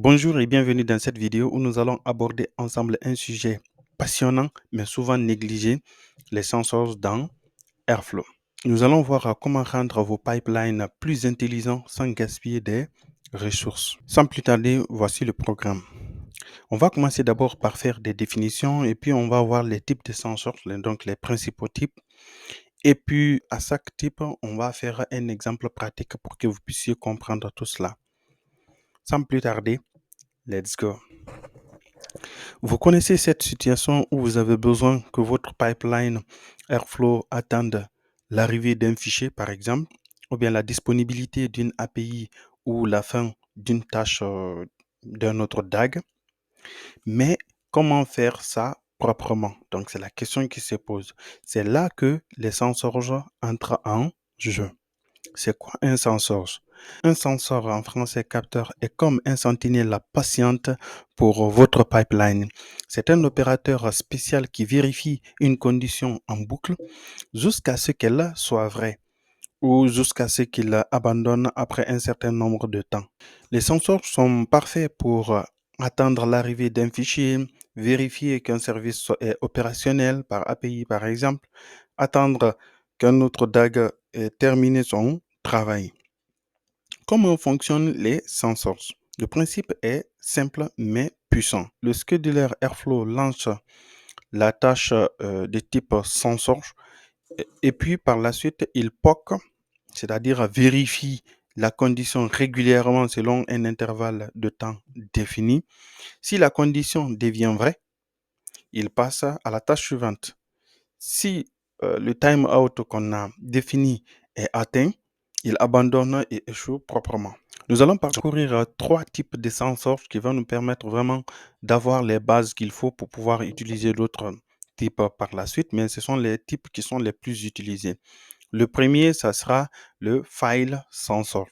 Bonjour et bienvenue dans cette vidéo où nous allons aborder ensemble un sujet passionnant mais souvent négligé, les sensors dans Airflow. Nous allons voir comment rendre vos pipelines plus intelligents sans gaspiller des ressources. Sans plus tarder, voici le programme. On va commencer d'abord par faire des définitions et puis on va voir les types de sensors, donc les principaux types. Et puis à chaque type, on va faire un exemple pratique pour que vous puissiez comprendre tout cela. Sans plus tarder, let's go. Vous connaissez cette situation où vous avez besoin que votre pipeline Airflow attende l'arrivée d'un fichier, par exemple, ou bien la disponibilité d'une API ou la fin d'une tâche d'un autre DAG. Mais comment faire ça proprement? Donc, c'est la question qui se pose. C'est là que les sensors entrent en jeu. C'est quoi un sensor? Un sensor en français capteur est comme un sentinelle patiente pour votre pipeline. C'est un opérateur spécial qui vérifie une condition en boucle jusqu'à ce qu'elle soit vraie ou jusqu'à ce qu'il abandonne après un certain nombre de temps. Les sensors sont parfaits pour attendre l'arrivée d'un fichier, vérifier qu'un service est opérationnel par API par exemple, attendre qu'un autre DAG ait terminé son travail. Comment fonctionnent les sensors? Le principe est simple mais puissant. Le scheduler Airflow lance la tâche de type sensor et puis par la suite il POC, c'est-à-dire vérifie la condition régulièrement selon un intervalle de temps défini. Si la condition devient vraie, il passe à la tâche suivante. Si le timeout qu'on a défini est atteint, il abandonne et échoue proprement. Nous allons parcourir trois types de sensors qui vont nous permettre vraiment d'avoir les bases qu'il faut pour pouvoir utiliser d'autres types par la suite, mais ce sont les types qui sont les plus utilisés. Le premier, ça sera le file sensor.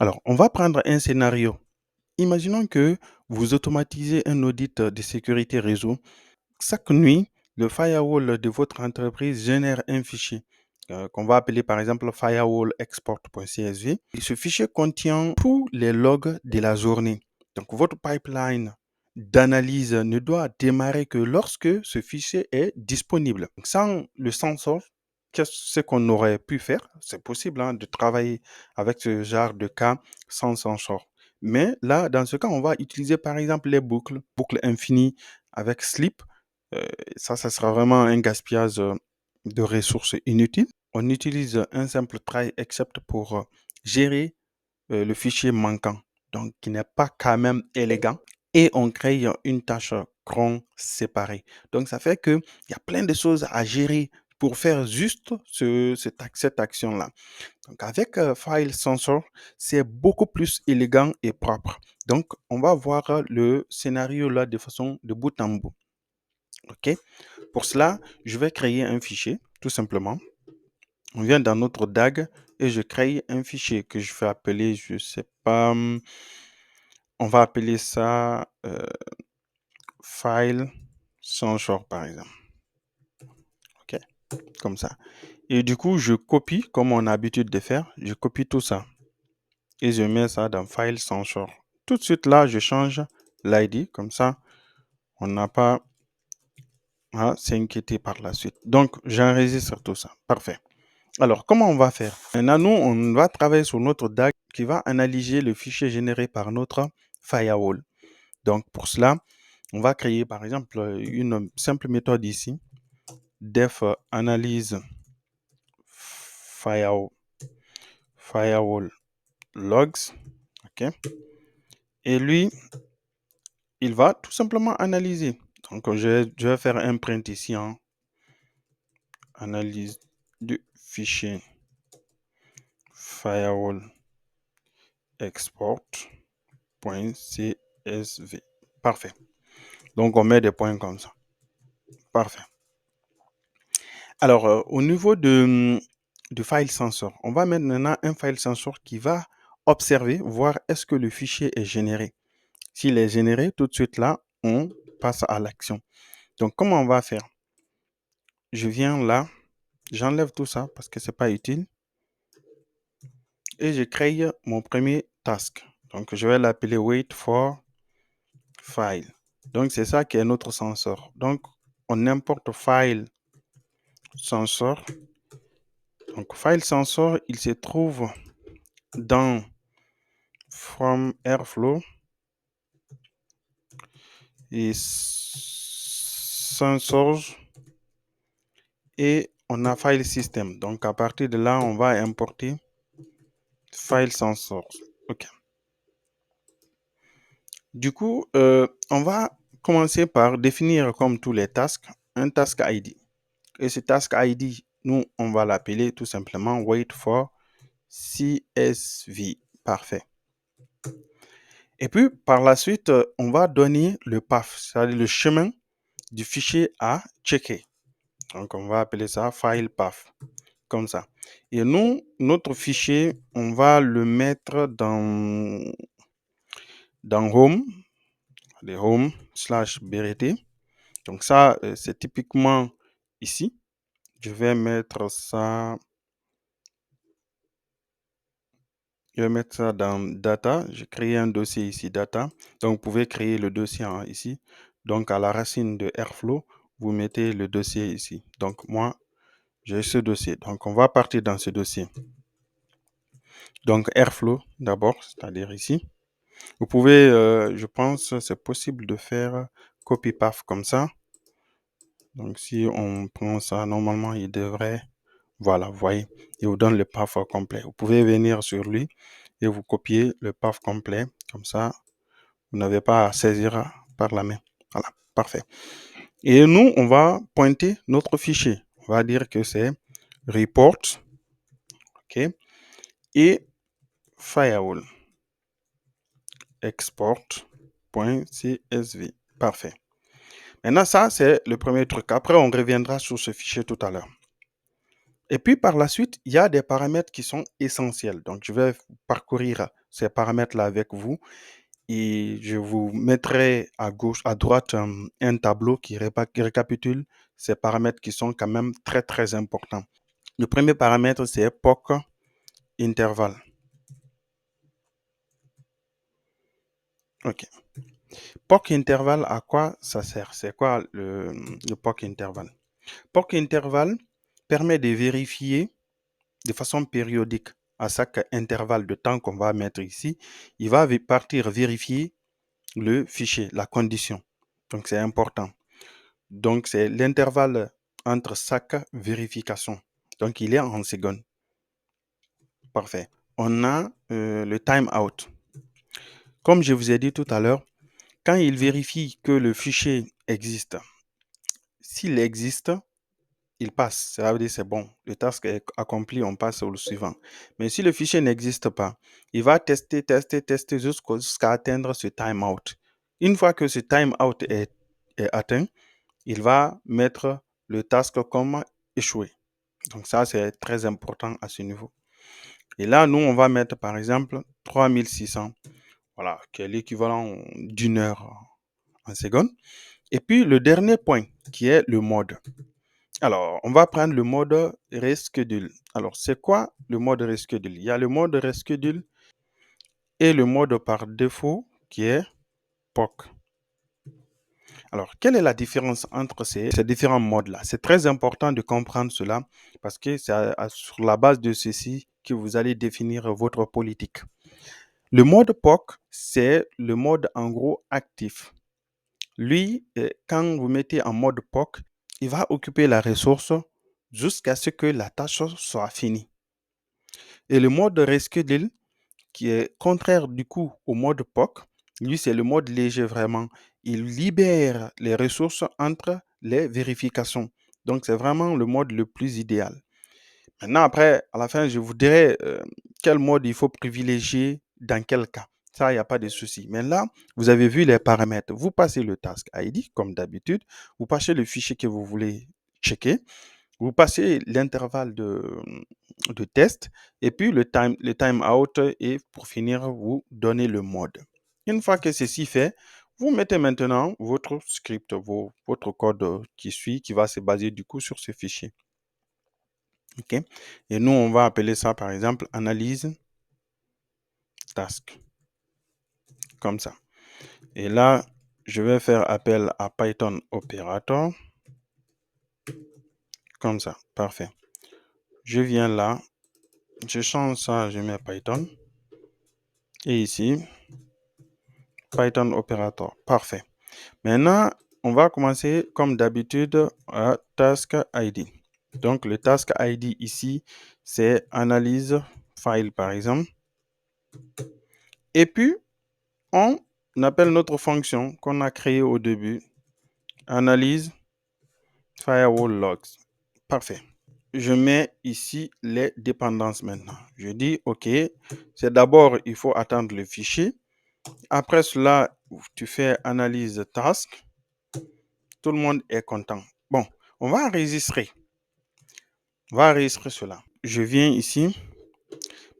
Alors, on va prendre un scénario. Imaginons que vous automatisez un audit de sécurité réseau. Chaque nuit, le firewall de votre entreprise génère un fichier qu'on va appeler par exemple firewall export.csv. Et ce fichier contient tous les logs de la journée. Donc, votre pipeline d'analyse ne doit démarrer que lorsque ce fichier est disponible. Donc, sans le sensor, qu'est-ce qu'on aurait pu faire? C'est possible de travailler avec ce genre de cas sans sensor. Mais là, dans ce cas, on va utiliser par exemple les boucles infinies avec sleep. Euh, ça sera vraiment un gaspillage de ressources inutiles. On utilise un simple try except pour gérer le fichier manquant, donc qui n'est pas quand même élégant. Et on crée une tâche cron séparée. Donc ça fait qu'il y a plein de choses à gérer pour faire juste cette action-là. Donc avec File Sensor, c'est beaucoup plus élégant et propre. Donc on va voir le scénario là de façon de bout en bout. OK? Pour cela, je vais créer un fichier, tout simplement. On vient dans notre DAG et je crée un fichier que je vais appeler, je sais pas, on va appeler ça file sensor par exemple. OK? Comme ça. Et du coup, je copie, comme on a l'habitude de faire, je copie tout ça. Et je mets ça dans file sensor. Tout de suite là, je change l'ID, comme ça, on n'a pas à s'inquiéter par la suite. Donc, j'enregistre tout ça. Parfait. Alors, comment on va faire? Maintenant, nous, on va travailler sur notre DAG qui va analyser le fichier généré par notre firewall. Donc, pour cela, on va créer, par exemple, une simple méthode ici. Def analyse firewall logs. OK? Et lui, il va tout simplement analyser. Donc, je vais faire un print ici. Analyse du fichier firewall export.csv. Parfait. Donc, on met des points comme ça. Parfait. Alors, au niveau du file sensor, on va mettre maintenant un file sensor qui va observer, voir est-ce que le fichier est généré. S'il est généré, tout de suite là, on passe à l'action. Donc, comment on va faire? Je viens là, j'enlève tout ça parce que c'est pas utile. Et je crée mon premier task. Donc, je vais l'appeler wait for file. Donc, c'est ça qui est notre sensor. Donc, on importe file sensor. Donc, file sensor, il se trouve dans from Airflow et sensors et on a file system. Donc, à partir de là, on va importer file sensors. OK. Du coup, on va commencer par définir comme tous les tasks un task ID. Et ce task ID, nous, on va l'appeler tout simplement wait for CSV. Parfait. Et puis, par la suite, on va donner le path, c'est-à-dire le chemin du fichier à checker. Donc, on va appeler ça file path, comme ça. Et nous, notre fichier, on va le mettre dans home, les home/brt. Donc ça, c'est typiquement ici. Je vais mettre ça, dans data. J'ai créé un dossier ici, data. Donc, vous pouvez créer le dossier ici. Donc, à la racine de Airflow, vous mettez le dossier ici. Donc, moi, j'ai ce dossier. Donc, on va partir dans ce dossier. Donc, Airflow d'abord, c'est-à-dire ici. Vous pouvez, je pense, c'est possible de faire copy path comme ça. Donc, si on prend ça, normalement, il devrait, voilà, vous voyez, il vous donne le path complet. Vous pouvez venir sur lui et vous copiez le path complet. Comme ça, vous n'avez pas à saisir par la main. Voilà, parfait. Et nous, on va pointer notre fichier. On va dire que c'est report, OK, et firewall export.csv. Parfait. Maintenant, ça, c'est le premier truc. Après, on reviendra sur ce fichier tout à l'heure. Et puis, par la suite, il y a des paramètres qui sont essentiels. Donc, je vais parcourir ces paramètres-là avec vous et je vous mettrai à gauche, à droite, un tableau qui récapitule ces paramètres qui sont quand même très, très importants. Le premier paramètre, c'est POC intervalle. OK. POC intervalle, à quoi ça sert? C'est quoi le POC intervalle? POC intervalle permet de vérifier de façon périodique à chaque intervalle de temps qu'on va mettre ici. Il va partir vérifier le fichier, la condition. Donc, c'est important. Donc, c'est l'intervalle entre chaque vérification. Donc, il est en secondes. Parfait. On a le timeout. Comme je vous ai dit tout à l'heure, quand il vérifie que le fichier existe, s'il existe, il passe. Ça veut dire c'est bon. Le task est accompli, on passe au suivant. Mais si le fichier n'existe pas, il va tester, tester, tester jusqu'à atteindre ce timeout. Une fois que ce timeout est atteint, il va mettre le task comme échoué. Donc ça, c'est très important à ce niveau. Et là, nous, on va mettre par exemple 3600, voilà, qui est l'équivalent d'une heure en seconde. Et puis le dernier point, qui est le mode. Alors, on va prendre le mode reschedule. Alors, c'est quoi le mode reschedule? Il y a le mode reschedule et le mode par défaut qui est POC. Alors, quelle est la différence entre ces différents modes-là? C'est très important de comprendre cela parce que c'est sur la base de ceci que vous allez définir votre politique. Le mode POC, c'est le mode en gros actif. Lui, quand vous mettez en mode POC, il va occuper la ressource jusqu'à ce que la tâche soit finie. Et le mode reschedule, qui est contraire du coup au mode POC, lui, c'est le mode léger vraiment. Il libère les ressources entre les vérifications. Donc, c'est vraiment le mode le plus idéal. Maintenant, après, à la fin, je vous dirai quel mode il faut privilégier dans quel cas. Ça, il n'y a pas de souci. Mais là, vous avez vu les paramètres. Vous passez le task ID, comme d'habitude. Vous passez le fichier que vous voulez checker. Vous passez l'intervalle de test et puis le timeout et pour finir, vous donnez le mode. Une fois que ceci fait, vous mettez maintenant votre script, votre code qui suit, qui va se baser du coup sur ce fichier. OK? Et nous, on va appeler ça par exemple analyse task. comme ça. Et là, je vais faire appel à Python Operator, comme ça. Parfait. Je viens là, je change ça, je mets Python. Et ici, Python Operator. Parfait. Maintenant, on va commencer comme d'habitude à Task ID. Donc, le Task ID ici, c'est analyse file par exemple. Et puis, on appelle notre fonction qu'on a créée au début, analyse firewall logs. Parfait. Je mets ici les dépendances maintenant. Je dis OK. C'est d'abord, il faut attendre le fichier. Après cela, tu fais analyse task. Tout le monde est content. Bon, on va enregistrer. On va enregistrer cela. Je viens ici.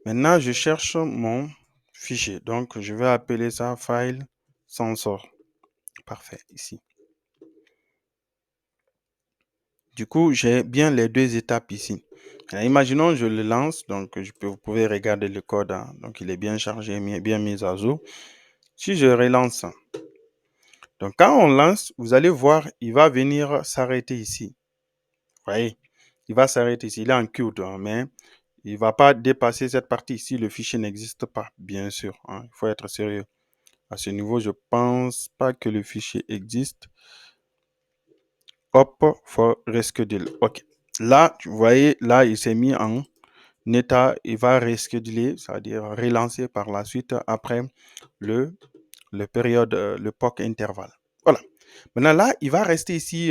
Maintenant, je cherche mon fichier. Donc, je vais appeler ça file sensor. Parfait, ici. Du coup, j'ai bien les deux étapes ici. Alors, imaginons, je le lance. Donc, vous pouvez regarder le code. Hein. Donc, il est bien chargé, bien mis à jour. Si je relance, donc quand on lance, vous allez voir, il va venir s'arrêter ici. Vous voyez, il va s'arrêter ici. Il est en queue, hein, mais il ne va pas dépasser cette partie si le fichier n'existe pas, bien sûr. Hein. Il faut être sérieux. À ce niveau, je ne pense pas que le fichier existe. Hop, for reschedule. OK. Là, vous voyez, là, il s'est mis en état, il va rescheduler, c'est-à-dire relancer par la suite après le période, le POC intervalle. Voilà. Maintenant, là, il va rester ici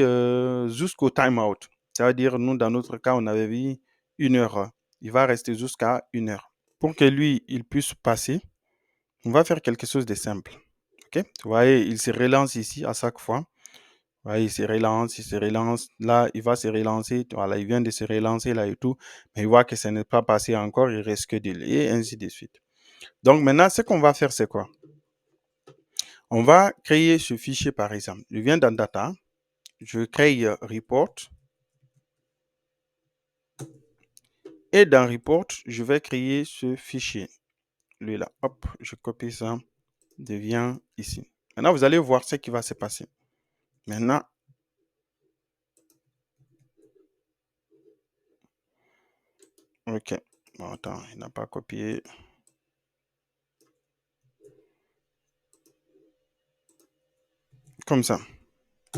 jusqu'au timeout. C'est-à-dire, nous, dans notre cas, on avait vu 1 heure. Il va rester jusqu'à 1 heure. Pour que lui, il puisse passer, on va faire quelque chose de simple. OK? Vous voyez, il se relance ici à chaque fois. Vous voyez, il se relance, il se relance. Là, il va se relancer. Voilà, il vient de se relancer là et tout. Mais il voit que ça n'est pas passé encore, il risque que de et ainsi de suite. Donc maintenant, ce qu'on va faire, c'est quoi? On va créer ce fichier par exemple. Je viens dans Data, je crée Report. Et dans Report, je vais créer ce fichier. Lui là, hop, je copie ça, devient ici. Maintenant, vous allez voir ce qui va se passer. Maintenant, ok. Bon, attends, il n'a pas copié. Comme ça.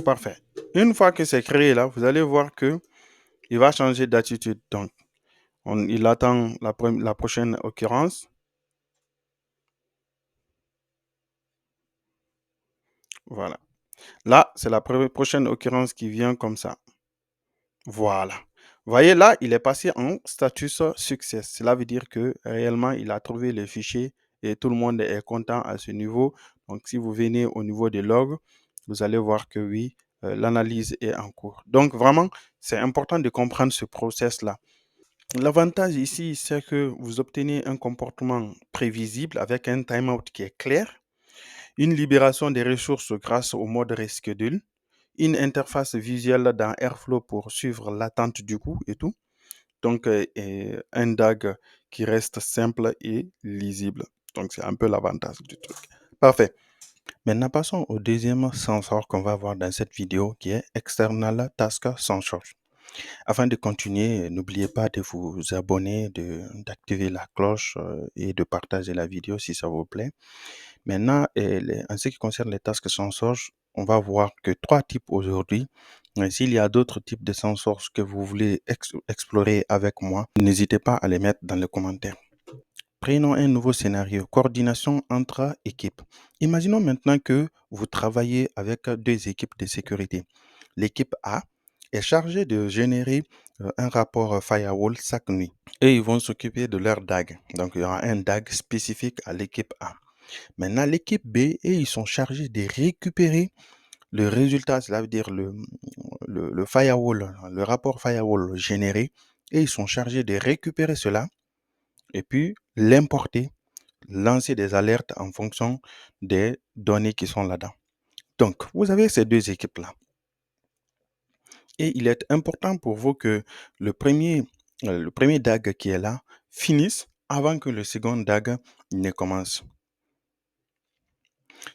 Parfait. Une fois que c'est créé là, vous allez voir que il va changer d'attitude. Donc, il attend la prochaine occurrence. Voilà. Là, c'est la prochaine occurrence qui vient comme ça. Voilà. Vous voyez là, il est passé en status success. Cela veut dire que réellement, il a trouvé le fichier et tout le monde est content à ce niveau. Donc, si vous venez au niveau des logs, vous allez voir que oui, l'analyse est en cours. Donc, vraiment, c'est important de comprendre ce process-là. L'avantage ici, c'est que vous obtenez un comportement prévisible avec un timeout qui est clair, une libération des ressources grâce au mode reschedule, une interface visuelle dans Airflow pour suivre l'attente du coup et tout. Donc, un DAG qui reste simple et lisible. Donc, c'est un peu l'avantage du truc. Parfait. Maintenant, passons au deuxième sensor qu'on va voir dans cette vidéo qui est External Task Sensor. Afin de continuer, n'oubliez pas de vous abonner, d'activer la cloche et de partager la vidéo si ça vous plaît. Maintenant, en ce qui concerne les tasks sensors, on va voir que 3 types aujourd'hui. S'il y a d'autres types de sensors que vous voulez explorer avec moi, n'hésitez pas à les mettre dans les commentaires. Prenons un nouveau scénario, coordination entre équipes. Imaginons maintenant que vous travaillez avec 2 équipes de sécurité. L'équipe A est chargée de générer un rapport firewall chaque nuit et ils vont s'occuper de leur DAG. Donc, il y aura un DAG spécifique à l'équipe A. Maintenant, l'équipe B, et ils sont chargés de récupérer le résultat, cela veut dire le firewall, le rapport firewall généré, et ils sont chargés de récupérer cela et puis l'importer, lancer des alertes en fonction des données qui sont là-dedans. Donc, vous avez ces 2 équipes-là. Et il est important pour vous que le premier DAG qui est là finisse avant que le second DAG ne commence.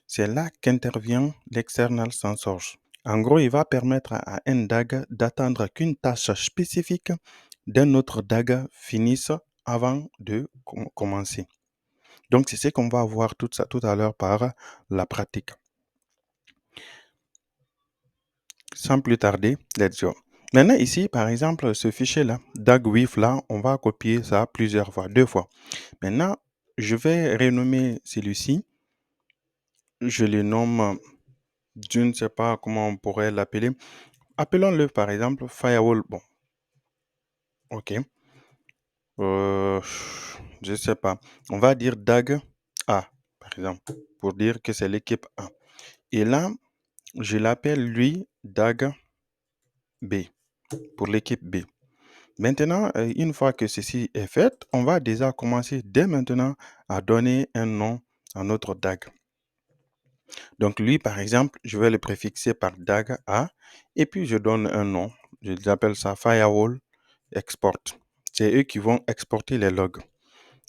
c'est là qu'intervient l'external send source. En gros, il va permettre à un DAG d'attendre qu'une tâche spécifique d'un autre DAG finisse avant de commencer. Donc, c'est ce qu'on va voir tout à l'heure par la pratique. Sans plus tarder, let's go. Maintenant, ici, par exemple, ce fichier-là, DAGWIF, là, on va copier ça plusieurs fois, 2 fois. Maintenant, je vais renommer celui-ci. Je le nomme, je ne sais pas comment on pourrait l'appeler. Appelons-le, par exemple, Firewall. Bon, ok. Je ne sais pas. On va dire DAG A, par exemple, pour dire que c'est l'équipe A. Et là, je l'appelle, lui, DAG B, pour l'équipe B. Maintenant, une fois que ceci est fait, on va déjà commencer dès maintenant à donner un nom à notre DAG. Donc lui, par exemple, je vais le préfixer par DAG A et puis je donne un nom. Je l'appelle ça Firewall Export. C'est eux qui vont exporter les logs.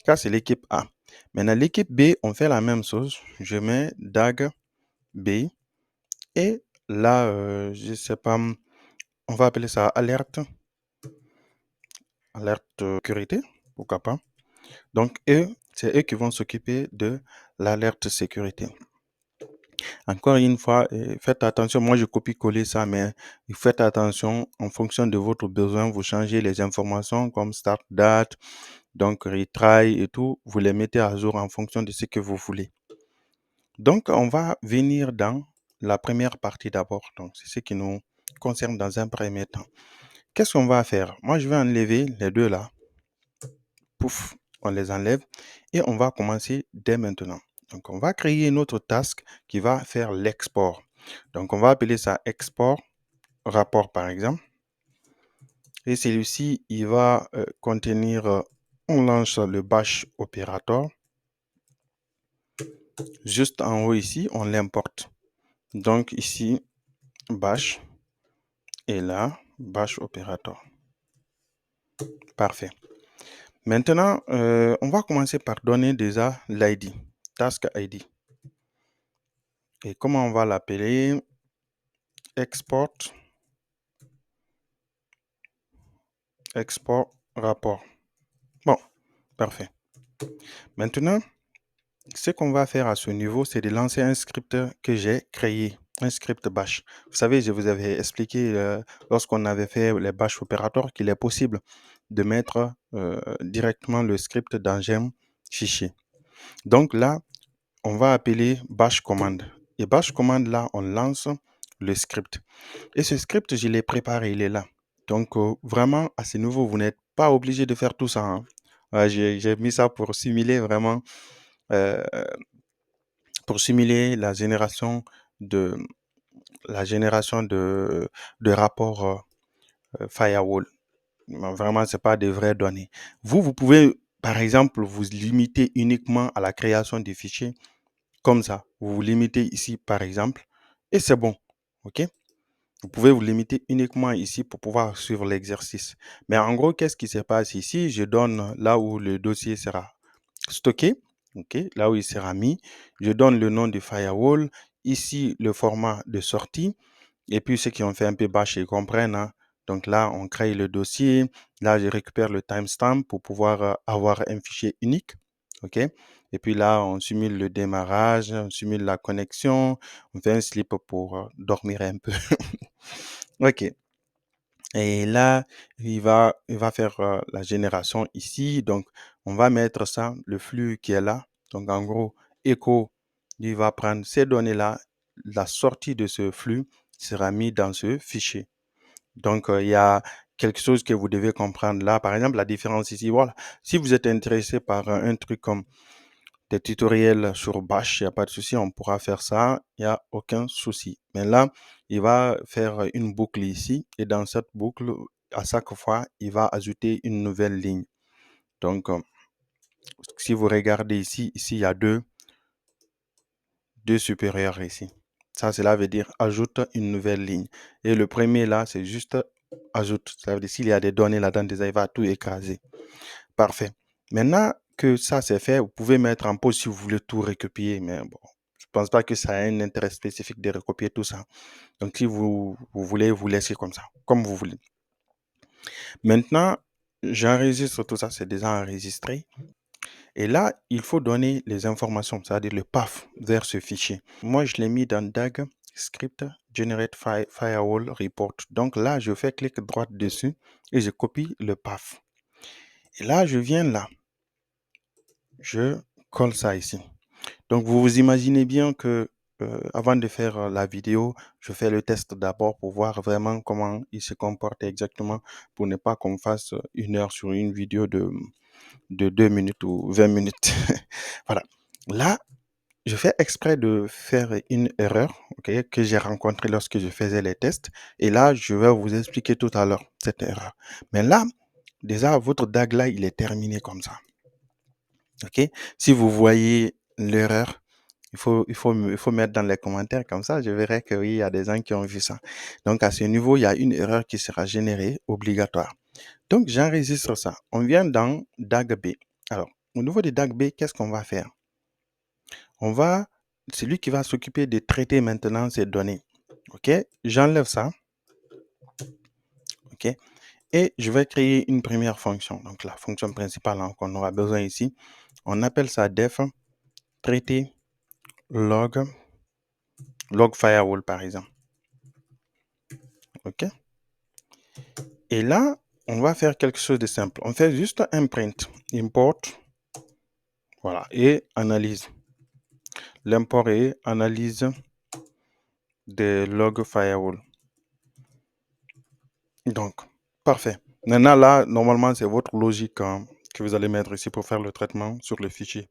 Ça, c'est l'équipe A. Maintenant, l'équipe B, on fait la même chose. Je mets DAG B et là, je ne sais pas, on va appeler ça alerte sécurité, pourquoi pas. Donc, c'est eux qui vont s'occuper de l'alerte sécurité. Encore une fois, faites attention, moi je copie-coller ça, mais faites attention en fonction de votre besoin, vous changez les informations comme start date, donc retry et tout, vous les mettez à jour en fonction de ce que vous voulez. Donc, on va venir dans la première partie d'abord. Donc, c'est ce qui nous concerne dans un premier temps. Qu'est-ce qu'on va faire? Moi, je vais enlever les deux là. Pouf, on les enlève et on va commencer dès maintenant. Donc, on va créer une autre task qui va faire l'export. Donc, on va appeler ça export rapport, par exemple. Et celui-ci, il va contenir, on lance le bash operator. Juste en haut ici, on l'importe. Donc, ici, bash. Et là, bash operator. Parfait. Maintenant, on va commencer par donner déjà l'ID, task ID. Et comment on va l'appeler? Export rapport. Bon, parfait. Maintenant, ce qu'on va faire à ce niveau, c'est de lancer un script que j'ai créé, un script bash. Vous savez, je vous avais expliqué lorsqu'on avait fait les bash opérateurs qu'il est possible de mettre directement le script dans un fichier. Donc là, on va appeler bash command. Et bash command, là, on lance le script. Et ce script, je l'ai préparé, il est là. Donc, vraiment, à ce niveau, vous n'êtes pas obligé de faire tout ça, hein. J'ai mis ça euh, pour simuler de, la génération de rapports firewall. Vraiment, ce n'est pas des vraies données. Vous pouvez, par exemple, vous limiter uniquement à la création des fichiers comme ça. Vous vous limitez ici, par exemple, et c'est bon. OK? Vous pouvez vous limiter uniquement ici pour pouvoir suivre l'exercice. Mais en gros, qu'est-ce qui se passe ici? Je donne là où le dossier sera stocké, ok, là où il sera mis. Je donne le nom du firewall, ici le format de sortie. Et puis ceux qui ont fait un peu bash, ils comprennent, hein. Donc là, on crée le dossier. Là, je récupère le timestamp pour pouvoir avoir un fichier unique. OK? Et puis là, on simule le démarrage, on simule la connexion, on fait un slip pour dormir un peu. OK. Et là, il va faire la génération ici. Donc, on va mettre ça, le flux qui est là. Donc, en gros, echo, il va prendre ces données-là. La sortie de ce flux sera mise dans ce fichier. Donc, il y a quelque chose que vous devez comprendre là. Par exemple, la différence ici, voilà. Si vous êtes intéressé par un truc comme des tutoriels sur Bash, il n'y a pas de souci, on pourra faire ça, il n'y a aucun souci. Mais là, il va faire une boucle ici et dans cette boucle, à chaque fois, il va ajouter une nouvelle ligne. Donc, si vous regardez ici, il y a deux supérieurs ici. Ça, cela veut dire ajoute une nouvelle ligne. Et le premier là, c'est juste ajoute. Ça veut dire s'il y a des données là-dedans, déjà, il va tout écraser. Parfait. Maintenant que ça c'est fait, vous pouvez mettre en pause si vous voulez tout récupérer. Mais bon, pense pas que ça ait un intérêt spécifique de recopier tout ça. Donc, si vous voulez, vous laissez comme ça, comme vous voulez. Maintenant, j'enregistre tout ça, c'est déjà enregistré. Et là, il faut donner les informations, c'est-à-dire le path vers ce fichier. Moi, je l'ai mis dans DAG script generate firewall report. Donc là, je fais clic droit dessus et je copie le path. Et là, je viens là. Je colle ça ici. Donc, vous vous imaginez bien que avant de faire la vidéo, je fais le test d'abord pour voir vraiment comment il se comporte exactement pour ne pas qu'on fasse 1 heure sur une vidéo de 2 minutes ou 20 minutes. Voilà. Là, je fais exprès de faire une erreur, ok, que j'ai rencontrée lorsque je faisais les tests. Et là, je vais vous expliquer tout à l'heure cette erreur. Mais là, déjà, votre DAG là, il est terminé comme ça. Ok? Si vous voyez l'erreur, il faut mettre dans les commentaires, comme ça, je verrai que oui, il y a des gens qui ont vu ça. Donc, à ce niveau, il y a une erreur qui sera générée obligatoire. Donc, j'enregistre ça. On vient dans DAG B. Alors, au niveau de DAG B, qu'est-ce qu'on va faire? C'est lui qui va s'occuper de traiter maintenant ces données. OK? J'enlève ça. OK? Et je vais créer une première fonction. Donc, la fonction principale qu'on aura besoin ici, on appelle ça def traiter log firewall, par exemple. OK? Et là, on va faire quelque chose de simple. On fait juste un print, import, voilà, et analyse. L'import et analyse de log firewall. Donc, parfait. Maintenant, là, normalement, c'est votre logique que vous allez mettre ici pour faire le traitement sur le fichier.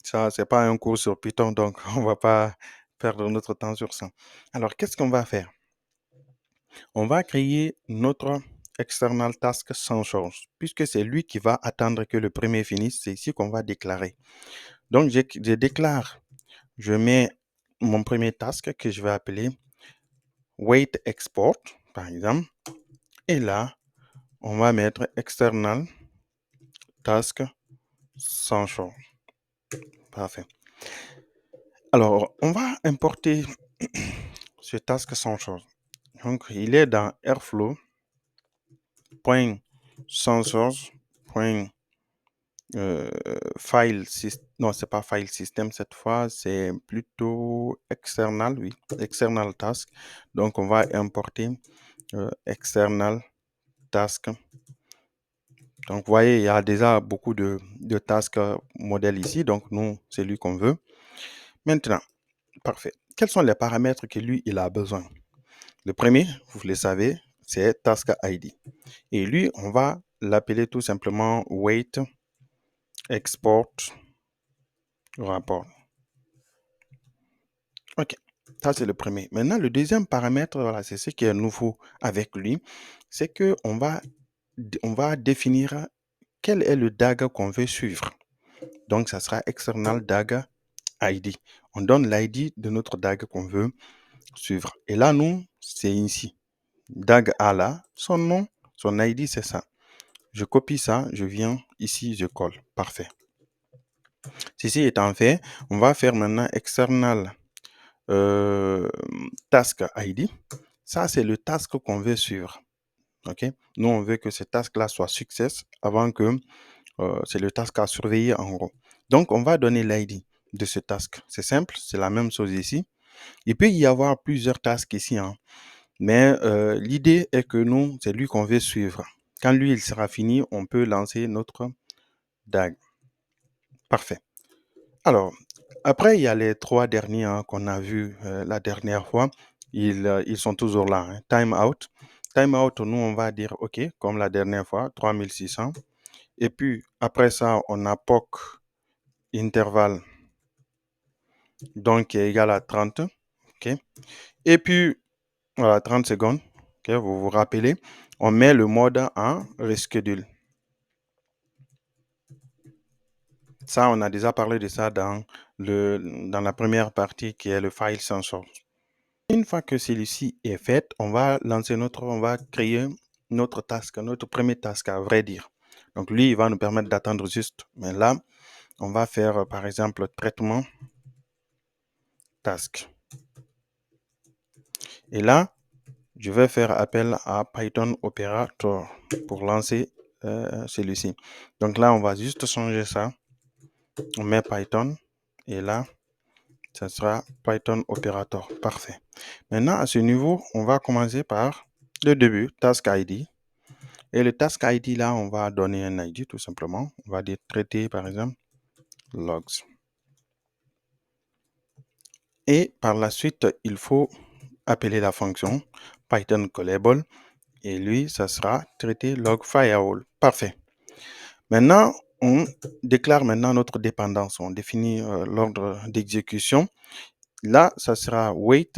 Ça, c'est pas un cours sur Python, donc on va pas perdre notre temps sur ça. Alors, qu'est-ce qu'on va faire? On va créer notre external task sans chose, puisque c'est lui qui va attendre que le premier finisse. C'est ici qu'on va déclarer. Donc, je déclare, je mets mon premier task que je vais appeler wait export, par exemple. Et là, on va mettre external task sans chose. Parfait. Alors, on va importer ce task sans chose. Donc, il est dans airflow.sensors.file system. Non, c'est pas file system cette fois, c'est plutôt external, oui, external task. Donc, on va importer external task. Donc, vous voyez, il y a déjà beaucoup de tasks modèles ici. Donc, nous, c'est lui qu'on veut. Maintenant, parfait. Quels sont les paramètres que lui, il a besoin? Le premier, vous le savez, c'est Task ID. Et lui, on va l'appeler tout simplement wait export rapport. OK, ça c'est le premier. Maintenant, le deuxième paramètre, voilà, c'est ce qui est nouveau avec lui, c'est que on va définir quel est le DAG qu'on veut suivre. Donc, ça sera external DAG ID. On donne l'ID de notre DAG qu'on veut suivre. Et là, nous, c'est ici. DAG A là, son nom, son ID, c'est ça. Je copie ça, je viens ici, je colle. Parfait. Ceci étant fait, on va faire maintenant external task ID. Ça, c'est le task qu'on veut suivre. OK? Nous, on veut que ce task-là soit success avant que c'est le task à surveiller en gros. Donc, on va donner l'ID de ce task. C'est simple, c'est la même chose ici. Il peut y avoir plusieurs tasks ici, hein. Mais l'idée est que nous, c'est lui qu'on veut suivre. Quand lui, il sera fini, on peut lancer notre DAG. Parfait. Alors, après, il y a les trois derniers qu'on a vus la dernière fois. Ils sont toujours là. Hein. Time out. Time out, nous, on va dire OK, comme la dernière fois, 3600. Et puis, après ça, on a POC intervalle, donc qui est égal à 30. OK. Et puis, voilà, 30 secondes. OK, vous vous rappelez, on met le mode en reschedule. Ça, on a déjà parlé de ça dans la première partie qui est le file sans source. Une fois que celui-ci est fait, on va créer notre task, notre premier task à vrai dire. Donc lui, il va nous permettre d'attendre juste. Mais là, on va faire par exemple traitement task. Et là, je vais faire appel à Python Operator pour lancer celui-ci. Donc là, on va juste changer ça. On met Python et là, ça sera Python Operator. Parfait. Maintenant, à ce niveau, on va commencer par le début, Task ID. Et le Task ID, là, on va donner un ID tout simplement. On va dire traiter, par exemple, logs. Et par la suite, il faut appeler la fonction Python callable. Et lui, ça sera traiter log firewall. Parfait. Maintenant, on déclare maintenant notre dépendance. On définit l'ordre d'exécution. Là, ça sera wait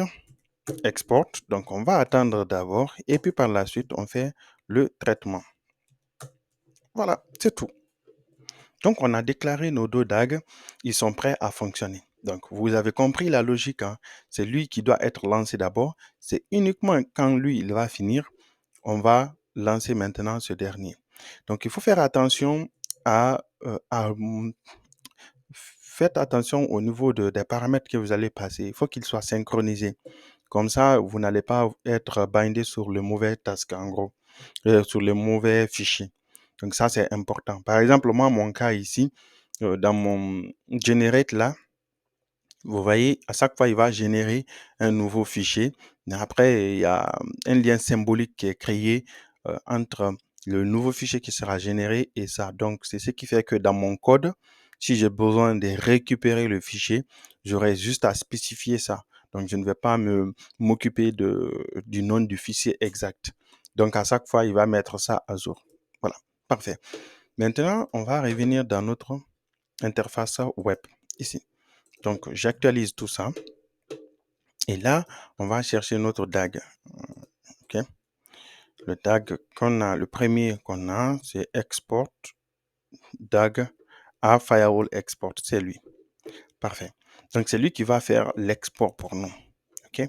export. Donc, on va attendre d'abord et puis par la suite, on fait le traitement. Voilà, c'est tout. Donc, on a déclaré nos deux DAG. Ils sont prêts à fonctionner. Donc, vous avez compris la logique. Hein? C'est lui qui doit être lancé d'abord. C'est uniquement quand lui, il va finir, on va lancer maintenant ce dernier. Donc, il faut faire attention faites attention au niveau des paramètres que vous allez passer. Il faut qu'ils soient synchronisés. Comme ça, vous n'allez pas être bindé sur le mauvais task, en gros, sur le mauvais fichier. Donc ça, c'est important. Par exemple, moi, mon cas ici, dans mon generate là, vous voyez, à chaque fois, il va générer un nouveau fichier. Mais après, il y a un lien symbolique qui est créé entre le nouveau fichier qui sera généré et ça. Donc, c'est ce qui fait que dans mon code, si j'ai besoin de récupérer le fichier, j'aurai juste à spécifier ça. Donc, je ne vais pas m'occuper du nom du fichier exact. Donc, à chaque fois, il va mettre ça à jour. Voilà, parfait. Maintenant, on va revenir dans notre interface web, ici. Donc, j'actualise tout ça. Et là, on va chercher notre DAG. OK? Le DAG qu'on a, le premier qu'on a, c'est export DAG à firewall export. C'est lui. Parfait. Donc, c'est lui qui va faire l'export pour nous. OK?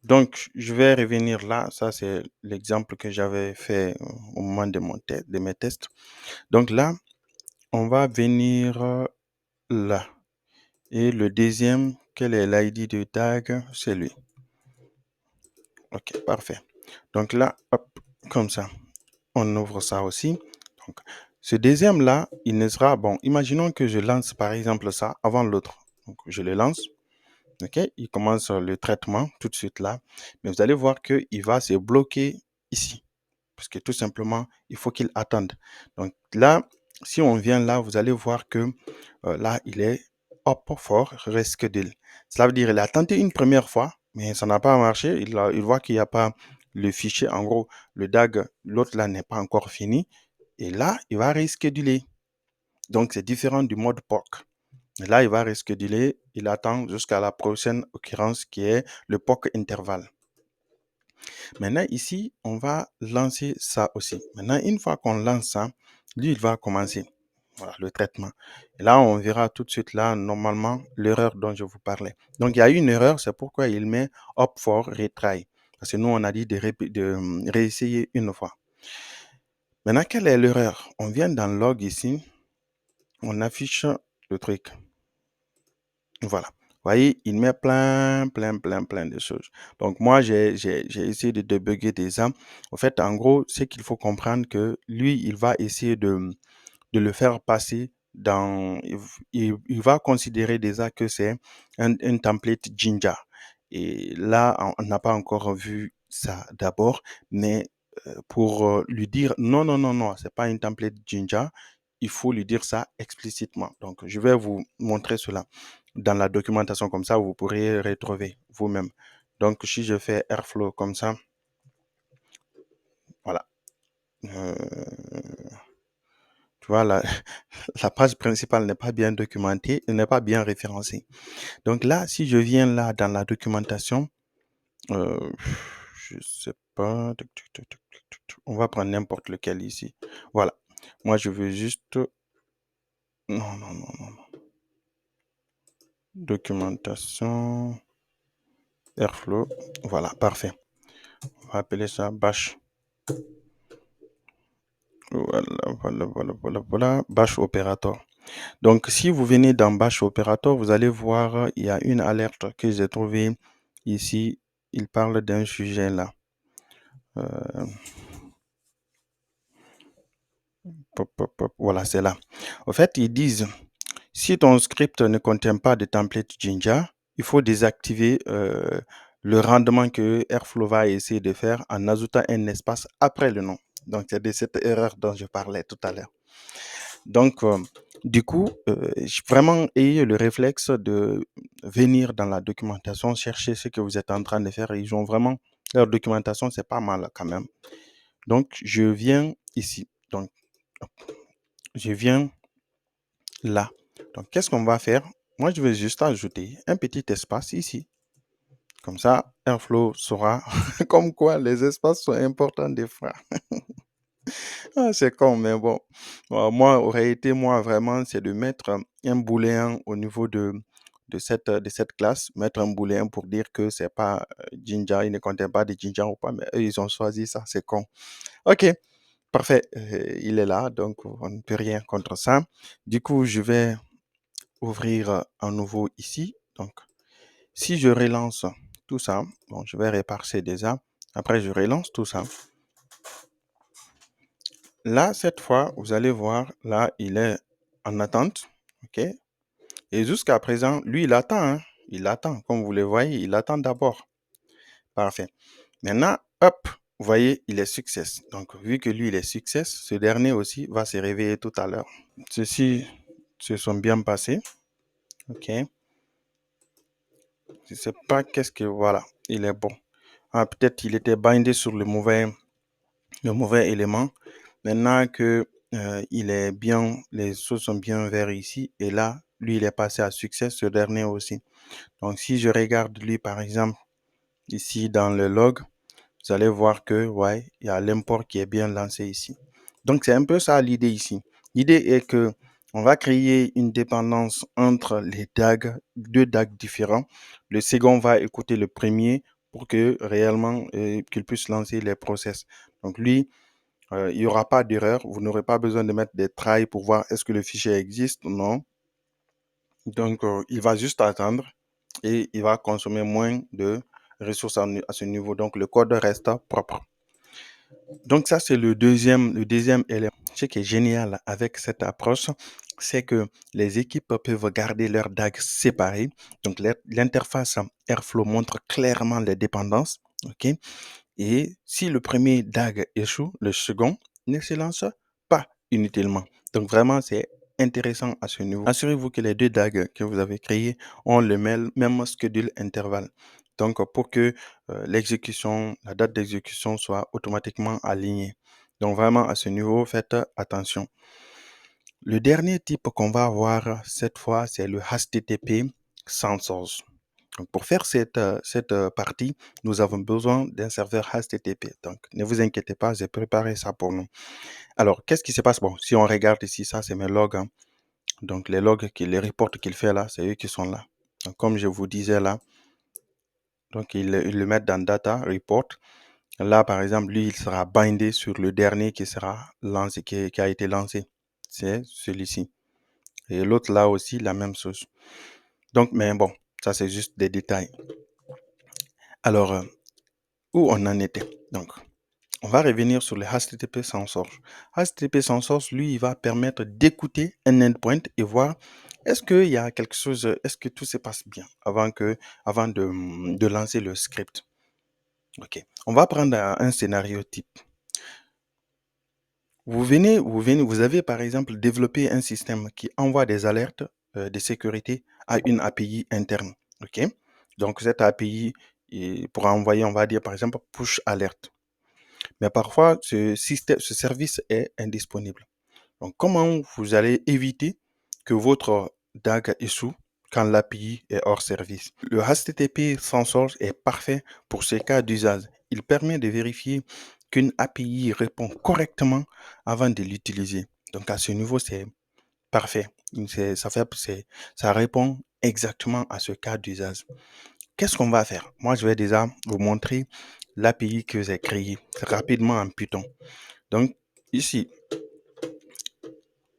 Donc, je vais revenir là. Ça, c'est l'exemple que j'avais fait au moment de mes tests. Donc là, on va venir là. Et le deuxième, quel est l'ID de DAG? C'est lui. OK, parfait. Donc là, hop, comme ça, on ouvre ça aussi. Donc, ce deuxième-là, il ne sera, bon, imaginons que je lance par exemple ça avant l'autre. Donc, je le lance. OK, il commence le traitement tout de suite là. Mais vous allez voir qu'il va se bloquer ici. Parce que tout simplement, il faut qu'il attende. Donc là, si on vient là, vous allez voir que là, il est up for reschedule. Cela veut dire qu'il a tenté une première fois, mais ça n'a pas marché. Il voit qu'il n'y a pas le fichier. En gros, le DAG, l'autre là n'est pas encore fini. Et là, il va rescheduler. Donc, c'est différent du mode POC. Et là, il va rescheduler. Il attend jusqu'à la prochaine occurrence qui est le POC intervalle. Maintenant, ici, on va lancer ça aussi. Maintenant, une fois qu'on lance ça, lui, il va commencer. Voilà, le traitement. Et là, on verra tout de suite là, normalement, l'erreur dont je vous parlais. Donc, il y a eu une erreur, c'est pourquoi il met up for retry. Parce que nous, on a dit de réessayer une fois. Maintenant, quelle est l'erreur? On vient dans log ici, on affiche le truc. Voilà. Vous voyez, il met plein de choses. Donc, moi, j'ai essayé de débugger déjà. En fait, en gros, c'est qu'il faut comprendre que lui, il va essayer de le faire passer dans... Il va considérer déjà que c'est un template Jinja. Et là, on n'a pas encore vu ça d'abord, mais pour lui dire non, non, non, non, c'est pas un template Jinja, il faut lui dire ça explicitement. Donc, je vais vous montrer cela dans la documentation, comme ça, vous pourrez retrouver vous-même. Donc, si je fais Airflow comme ça, voilà. Tu vois, la page principale n'est pas bien documentée, elle n'est pas bien référencée. Donc là, si je viens là dans la documentation, euh, je sais pas, on va prendre n'importe lequel ici. Voilà. Moi, je veux juste... Non, non, non, non. Documentation, Airflow. Voilà, parfait. On va appeler ça Bash. Voilà. Bash Operator. Donc, si vous venez dans Bash Operator, vous allez voir, il y a une alerte que j'ai trouvée ici. Il parle d'un sujet là. Euh, Voilà, c'est là. En fait, ils disent, si ton script ne contient pas de template Jinja, il faut désactiver le rendement que Airflow va essayer de faire en ajoutant un espace après le nom. Donc, c'est de cette erreur dont je parlais tout à l'heure. Donc, du coup, j'ai vraiment eu le réflexe de venir dans la documentation, chercher ce que vous êtes en train de faire. Ils ont vraiment, leur documentation, c'est pas mal quand même. Donc, je viens ici. Donc, je viens là. Donc, qu'est-ce qu'on va faire? Moi, je vais juste ajouter un petit espace ici. Comme ça, Airflow saura comme quoi les espaces sont importants des fois. Ah, c'est con, mais bon. Moi, aurait été, moi, vraiment, c'est de mettre un booléen au niveau de cette classe, mettre un booléen pour dire que c'est pas Jinja, il ne contient pas de Jinja ou pas, mais eux, ils ont choisi ça, c'est con. Ok, parfait, il est là, donc on ne peut rien contre ça. Du coup, je vais ouvrir un nouveau ici. Donc, si je relance tout ça, bon, je vais réparser déjà. Après, je relance tout ça. Là, cette fois, vous allez voir, là, il est en attente. OK? Et jusqu'à présent, lui, il attend. Hein. Il attend. Comme vous le voyez, il attend d'abord. Parfait. Maintenant, hop, vous voyez, il est success. Donc, vu que lui, il est success, ce dernier aussi va se réveiller tout à l'heure. Ceux-ci se sont bien passés. OK? Je ne sais pas qu'est-ce que... Voilà, il est bon. Ah, peut-être qu'il était bindé sur le mauvais élément. Maintenant que il est bien, les choses sont bien vers ici, et là, lui, il est passé à succès, ce dernier aussi. Donc, si je regarde lui, par exemple, ici dans le log, vous allez voir que, ouais, il y a l'import qui est bien lancé ici. Donc, c'est un peu ça l'idée ici. L'idée est que on va créer une dépendance entre les DAG, deux DAG différents. Le second va écouter le premier pour que réellement qu'il puisse lancer les process. Donc, lui, il n'y aura pas d'erreur. Vous n'aurez pas besoin de mettre des tries pour voir est-ce que le fichier existe ou non. Donc, il va juste attendre et il va consommer moins de ressources à ce niveau. Donc, le code reste propre. Donc, ça, c'est le deuxième élément. Ce qui est génial avec cette approche, c'est que les équipes peuvent garder leurs DAG séparés. Donc, l'interface Airflow montre clairement les dépendances. OK? Et si le premier DAG échoue, le second ne se lance pas inutilement. Donc vraiment, c'est intéressant à ce niveau. Assurez-vous que les deux DAG que vous avez créés ont le même schedule intervalle. Donc pour que l'exécution, la date d'exécution soit automatiquement alignée. Donc vraiment, à ce niveau, faites attention. Le dernier type qu'on va avoir cette fois, c'est le HTTP sans source. Donc, pour faire cette partie, nous avons besoin d'un serveur HTTP. Donc, ne vous inquiétez pas, j'ai préparé ça pour nous. Alors, qu'est-ce qui se passe? Bon, si on regarde ici, ça, c'est mes logs. Hein. Donc, les logs, les reports qu'il fait là, c'est eux qui sont là. Donc, comme je vous disais là, donc, ils le mettent dans Data Report. Là, par exemple, lui, il sera bindé sur le dernier qui sera lancé, qui a été lancé. C'est celui-ci. Et l'autre là aussi, la même chose. Donc, mais bon, ça, c'est juste des détails. Alors, où on en était? Donc, on va revenir sur le HTTP sans source. HTTP sans source, lui, il va permettre d'écouter un endpoint et voir est-ce qu'il y a quelque chose, est-ce que tout se passe bien avant de lancer le script. OK. On va prendre un scénario type. Vous avez par exemple développé un système qui envoie des alertes de sécurité à une API interne. OK. Donc, cette API pourra envoyer, on va dire par exemple, push alert. Mais parfois, ce service est indisponible. Donc, comment vous allez éviter que votre DAG échoue quand l'API est hors service? Le HTTP sans source est parfait pour ces cas d'usage. Il permet de vérifier qu'une API répond correctement avant de l'utiliser. Donc, à ce niveau, c'est parfait. Ça répond exactement à ce cas d'usage. Qu'est-ce qu'on va faire? Moi, je vais déjà vous montrer l'API que j'ai créée rapidement en Python. Donc, ici,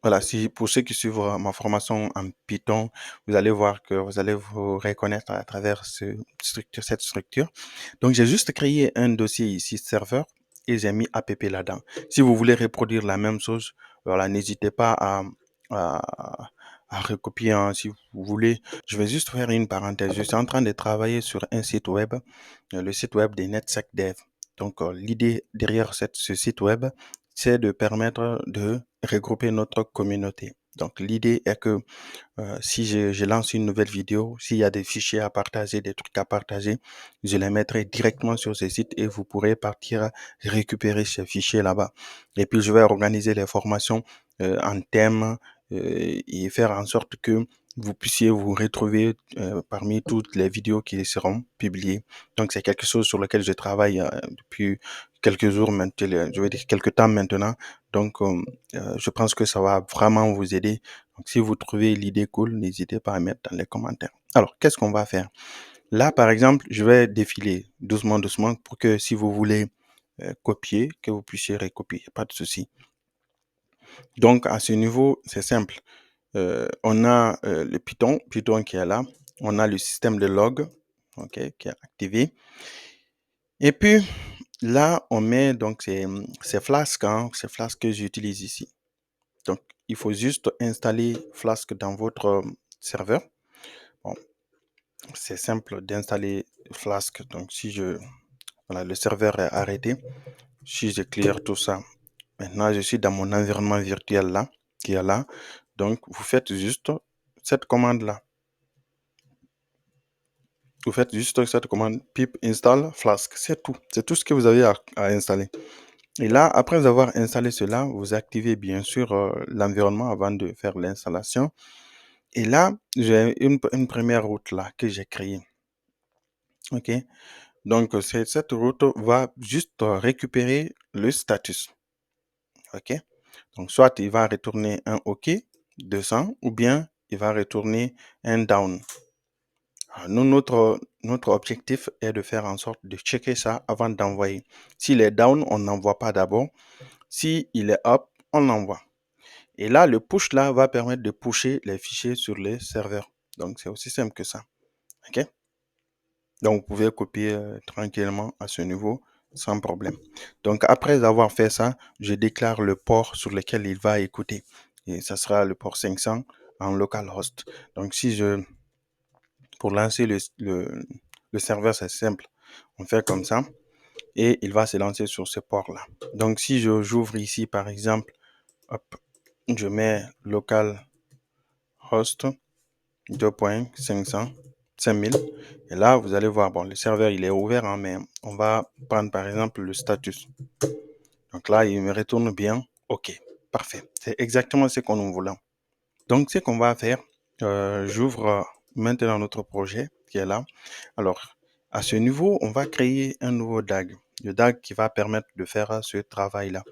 Voilà, si pour ceux qui suivent ma formation en Python, vous allez voir que vous allez vous reconnaître à travers cette structure. Donc, j'ai juste créé un dossier ici, serveur, et j'ai mis app là-dedans. Si vous voulez reproduire la même chose, voilà, n'hésitez pas à, à recopier, hein, si vous voulez. Je vais juste faire une parenthèse. Je suis en train de travailler sur un site web, le site web des NetSecDev. Donc, l'idée derrière ce site web, c'est de permettre de regrouper notre communauté. Donc, l'idée est que si je lance une nouvelle vidéo, s'il y a des fichiers à partager, des trucs à partager, je les mettrai directement sur ce site et vous pourrez partir récupérer ces fichiers là-bas. Et puis, je vais organiser les formations en thème et faire en sorte que vous puissiez vous retrouver parmi toutes les vidéos qui seront publiées. Donc, c'est quelque chose sur lequel je travaille depuis quelques jours maintenant, je vais dire quelques temps maintenant. Donc, je pense que ça va vraiment vous aider. Donc, si vous trouvez l'idée cool, n'hésitez pas à mettre dans les commentaires. Alors, qu'est-ce qu'on va faire? Là, par exemple, je vais défiler doucement, doucement pour que si vous voulez copier, que vous puissiez recopier. Pas de souci. Donc, à ce niveau, c'est simple. On a le Python qui est là. On a le système de log, ok, qui est activé. Et puis, là, on met donc ces flasques, hein, ces flasques que j'utilise ici. Donc, il faut juste installer Flask dans votre serveur. Bon, c'est simple d'installer Flask. Donc, voilà, le serveur est arrêté. Si je clear tout ça, maintenant, je suis dans mon environnement virtuel là, qui est là. Donc, vous faites juste cette commande-là. Vous faites juste cette commande pip install Flask. C'est tout. C'est tout ce que vous avez à installer. Et là, après avoir installé cela, vous activez bien sûr l'environnement avant de faire l'installation. Et là, j'ai une première route là que j'ai créée. OK? Donc, cette route va juste récupérer le status. OK? Donc, soit il va retourner un OK 200 ou bien il va retourner un down. Alors, nous, notre objectif est de faire en sorte de checker ça avant d'envoyer. S'il est down, on n'envoie pas d'abord. S'il est up, on l'envoie. Et là, le push là va permettre de pusher les fichiers sur les serveurs. Donc, c'est aussi simple que ça. OK? Donc, vous pouvez copier tranquillement à ce niveau sans problème. Donc, après avoir fait ça, je déclare le port sur lequel il va écouter. Et ça sera le port 500 en localhost. Donc, pour lancer le serveur, c'est simple. On fait comme ça et il va se lancer sur ce port-là. Donc, si j'ouvre ici, par exemple, hop, je mets localhost 2.500, 5000. Et là, vous allez voir, bon, le serveur, il est ouvert, hein, mais on va prendre par exemple le status. Donc là, il me retourne bien. OK, parfait. C'est exactement ce qu'on nous voulons. Donc, ce qu'on va faire, j'ouvre maintenant notre projet qui est là. Alors, à ce niveau, on va créer un nouveau DAG. Le DAG qui va permettre de faire ce travail-là.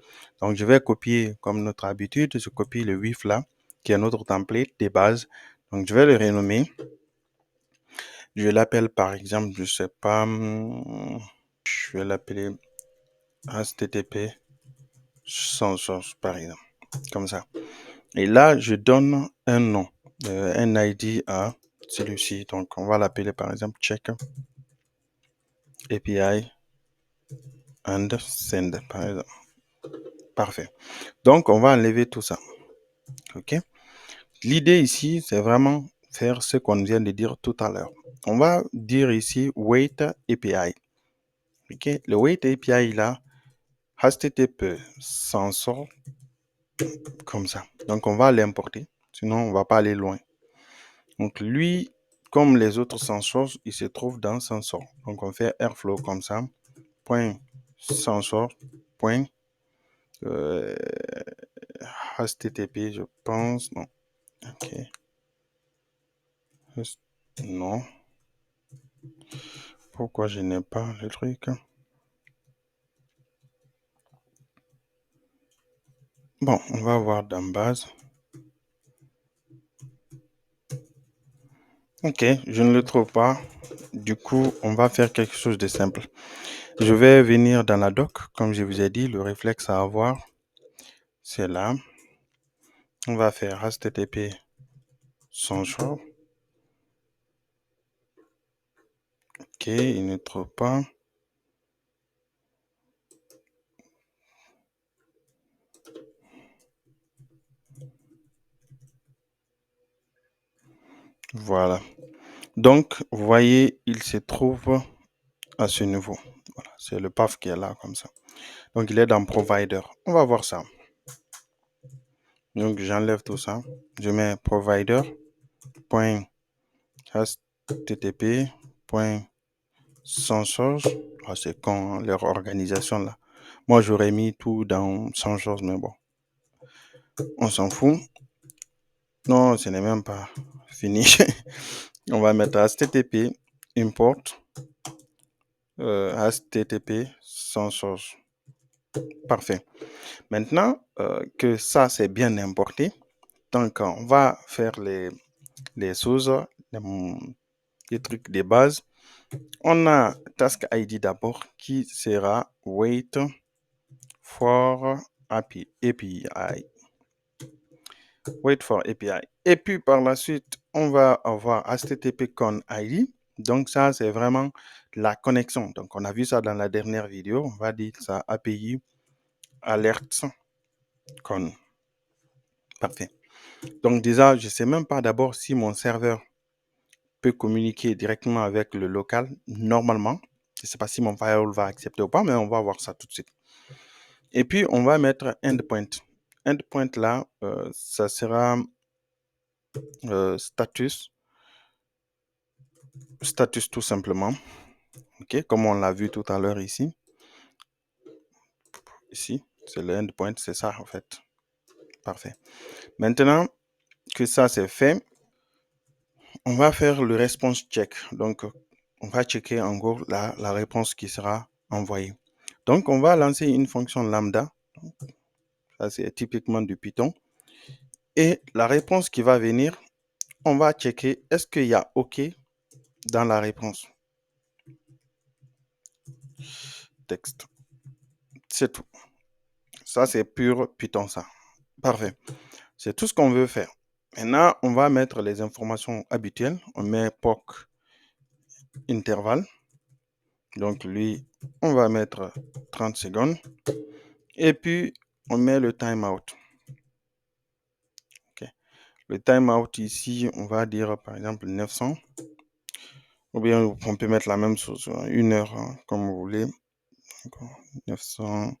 Donc, je vais copier, comme notre habitude, je copie le WIF là, qui est notre template de base. Donc, je vais le renommer. Je l'appelle par exemple, je sais pas, je vais l'appeler HTTP sans source par exemple, comme ça. Et là, je donne un nom, un ID à celui-ci. Donc, on va l'appeler par exemple check API and send par exemple. Parfait. Donc, on va enlever tout ça. OK? L'idée ici, c'est vraiment faire ce qu'on vient de dire tout à l'heure. On va dire ici wait API. OK? Le wait API là, HTTP s'en sort comme ça. Donc, on va l'importer. Sinon, on va pas aller loin. Donc, lui, comme les autres sensors, il se trouve dans sensor. Donc, on fait airflow comme ça. Point sensor. Point HTTP, je pense. Non. OK. Non. Pourquoi je n'ai pas le truc? Bon, on va voir dans base. OK, je ne le trouve pas. Du coup, on va faire quelque chose de simple. Je vais venir dans la doc, comme je vous ai dit, le réflexe à avoir, c'est là. On va faire HTTP sans choix. Ok, il ne trouve pas. Voilà. Donc, vous voyez, il se trouve à ce niveau. Voilà, c'est le path qui est là comme ça. Donc, il est dans Provider. On va voir ça. Donc, j'enlève tout ça. Je mets provider.http. Sans source. Ah, c'est quand leur organisation là. Moi, j'aurais mis tout dans sans source, mais bon, on s'en fout. Non, ce n'est même pas fini. On va mettre HTTP import HTTP sans source. Parfait. Maintenant que ça c'est bien importé, donc on va faire les choses, les trucs de base. On a task ID d'abord qui sera wait for API. Wait for API. Et puis par la suite, on va avoir HTTP con ID. Donc ça, c'est vraiment la connexion. Donc on a vu ça dans la dernière vidéo. On va dire ça API alert con. Parfait. Donc déjà, je ne sais même pas d'abord si mon serveur peut communiquer directement avec le local normalement. Je ne sais pas si mon firewall va accepter ou pas, mais on va voir ça tout de suite. Et puis, on va mettre endpoint. Endpoint là, ça sera status tout simplement. OK, comme on l'a vu tout à l'heure ici. Ici, c'est le endpoint, c'est ça en fait. Parfait. Maintenant que ça c'est fait, on va faire le response check. Donc, on va checker en gros la réponse qui sera envoyée. Donc, on va lancer une fonction lambda. Ça, c'est typiquement du Python. Et la réponse qui va venir, on va checker est-ce qu'il y a OK dans la réponse. Texte. C'est tout. Ça, c'est pur Python, ça. Parfait. C'est tout ce qu'on veut faire. Maintenant, on va mettre les informations habituelles. On met POC intervalle. Donc, lui, on va mettre 30 secondes. Et puis, on met le timeout. Okay. Le timeout ici, on va dire par exemple 900. Ou bien, on peut mettre la même chose, 1 heure, hein, comme vous voulez. Donc, 900.